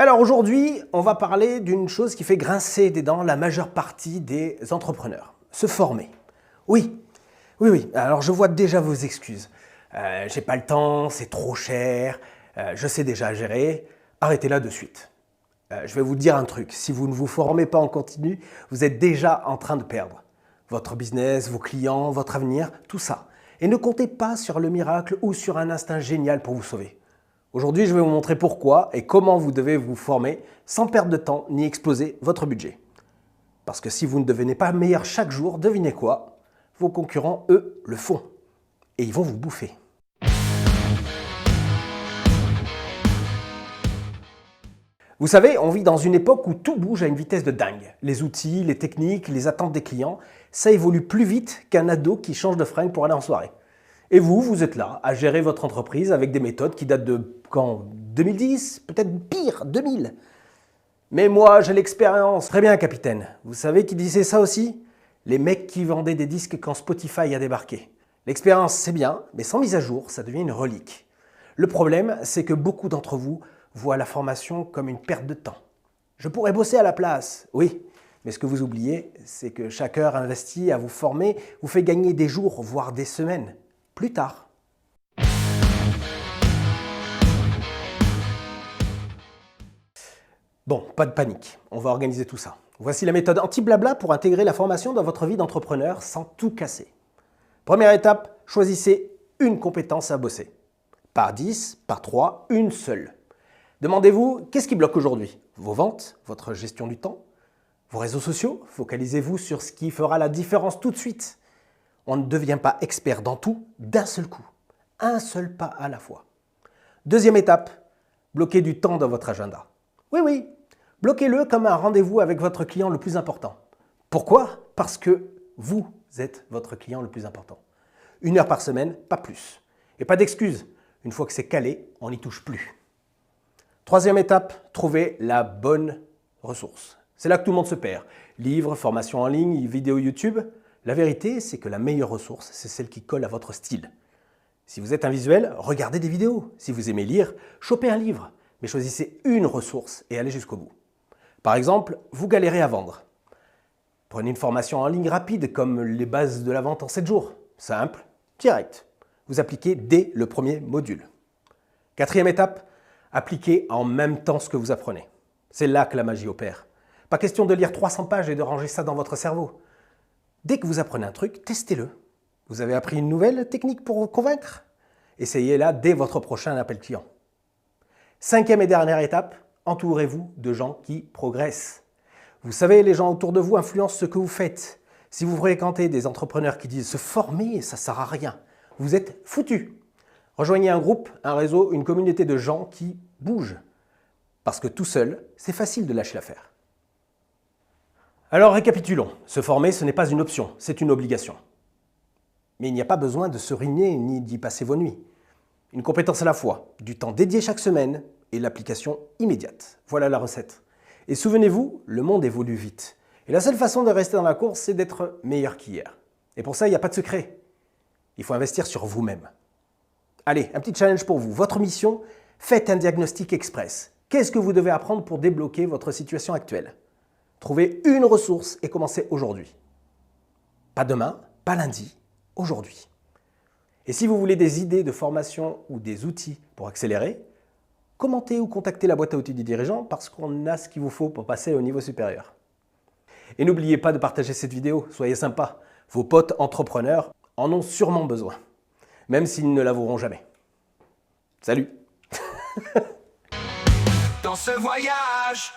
Alors aujourd'hui, on va parler d'une chose qui fait grincer des dents la majeure partie des entrepreneurs. Se former. Oui. Alors je vois déjà vos excuses. J'ai pas le temps, c'est trop cher, je sais déjà gérer. Arrêtez là de suite. Je vais vous dire un truc. Si vous ne vous formez pas en continu, vous êtes déjà en train de perdre votre business, vos clients, votre avenir, tout ça. Et ne comptez pas sur le miracle ou sur un instinct génial pour vous sauver. Aujourd'hui, je vais vous montrer pourquoi et comment vous devez vous former sans perdre de temps ni exploser votre budget. Parce que si vous ne devenez pas meilleur chaque jour, devinez quoi? Vos concurrents, eux, le font. Et ils vont vous bouffer. Vous savez, on vit dans une époque où tout bouge à une vitesse de dingue. Les outils, les techniques, les attentes des clients, ça évolue plus vite qu'un ado qui change de fringue pour aller en soirée. Et vous êtes là à gérer votre entreprise avec des méthodes qui datent de quand? 2010? Peut-être pire, 2000. Mais moi, j'ai l'expérience. Très bien, capitaine. Vous savez qui disait ça aussi? Les mecs qui vendaient des disques quand Spotify a débarqué. L'expérience, c'est bien, mais sans mise à jour, ça devient une relique. Le problème, c'est que beaucoup d'entre vous voient la formation comme une perte de temps. Je pourrais bosser à la place, oui. Mais ce que vous oubliez, c'est que chaque heure investie à vous former vous fait gagner des jours, voire des semaines, plus tard. Bon, pas de panique, on va organiser tout ça. Voici la méthode anti-blabla pour intégrer la formation dans votre vie d'entrepreneur sans tout casser. Première étape, choisissez une compétence à bosser. Pas 10, pas 3, une seule. Demandez-vous, qu'est-ce qui bloque aujourd'hui? Vos ventes, votre gestion du temps, vos réseaux sociaux? Focalisez-vous sur ce qui fera la différence tout de suite. On ne devient pas expert dans tout d'un seul coup. Un seul pas à la fois. Deuxième étape, bloquez du temps dans votre agenda. Oui, bloquez-le comme un rendez-vous avec votre client le plus important. Pourquoi? Parce que vous êtes votre client le plus important. 1 heure par semaine, pas plus. Et pas d'excuses. Une fois que c'est calé, on n'y touche plus. Troisième étape, trouvez la bonne ressource. C'est là que tout le monde se perd. Livres, formations en ligne, vidéos YouTube. La vérité, c'est que la meilleure ressource, c'est celle qui colle à votre style. Si vous êtes un visuel, regardez des vidéos. Si vous aimez lire, chopez un livre. Mais choisissez une ressource et allez jusqu'au bout. Par exemple, vous galérez à vendre. Prenez une formation en ligne rapide comme les bases de la vente en 7 jours. Simple, direct. Vous appliquez dès le premier module. Quatrième étape, appliquez en même temps ce que vous apprenez. C'est là que la magie opère. Pas question de lire 300 pages et de ranger ça dans votre cerveau. Dès que vous apprenez un truc, testez-le. Vous avez appris une nouvelle technique pour vous convaincre? Essayez-la dès votre prochain appel client. Cinquième et dernière étape, entourez-vous de gens qui progressent. Vous savez, les gens autour de vous influencent ce que vous faites. Si vous fréquentez des entrepreneurs qui disent « se former, ça ne sert à rien », vous êtes foutus. Rejoignez un groupe, un réseau, une communauté de gens qui bougent. Parce que tout seul, c'est facile de lâcher l'affaire. Alors récapitulons. Se former, ce n'est pas une option, c'est une obligation. Mais il n'y a pas besoin de se ruiner ni d'y passer vos nuits. Une compétence à la fois, du temps dédié chaque semaine et l'application immédiate. Voilà la recette. Et souvenez-vous, le monde évolue vite. Et la seule façon de rester dans la course, c'est d'être meilleur qu'hier. Et pour ça, il n'y a pas de secret. Il faut investir sur vous-même. Allez, un petit challenge pour vous. Votre mission, faites un diagnostic express. Qu'est-ce que vous devez apprendre pour débloquer votre situation actuelle? Trouvez une ressource et commencez aujourd'hui. Pas demain, pas lundi, aujourd'hui. Et si vous voulez des idées de formation ou des outils pour accélérer, commentez ou contactez la boîte à outils du dirigeant parce qu'on a ce qu'il vous faut pour passer au niveau supérieur. Et n'oubliez pas de partager cette vidéo, soyez sympa. Vos potes entrepreneurs en ont sûrement besoin, même s'ils ne l'avoueront jamais. Salut! Dans ce voyage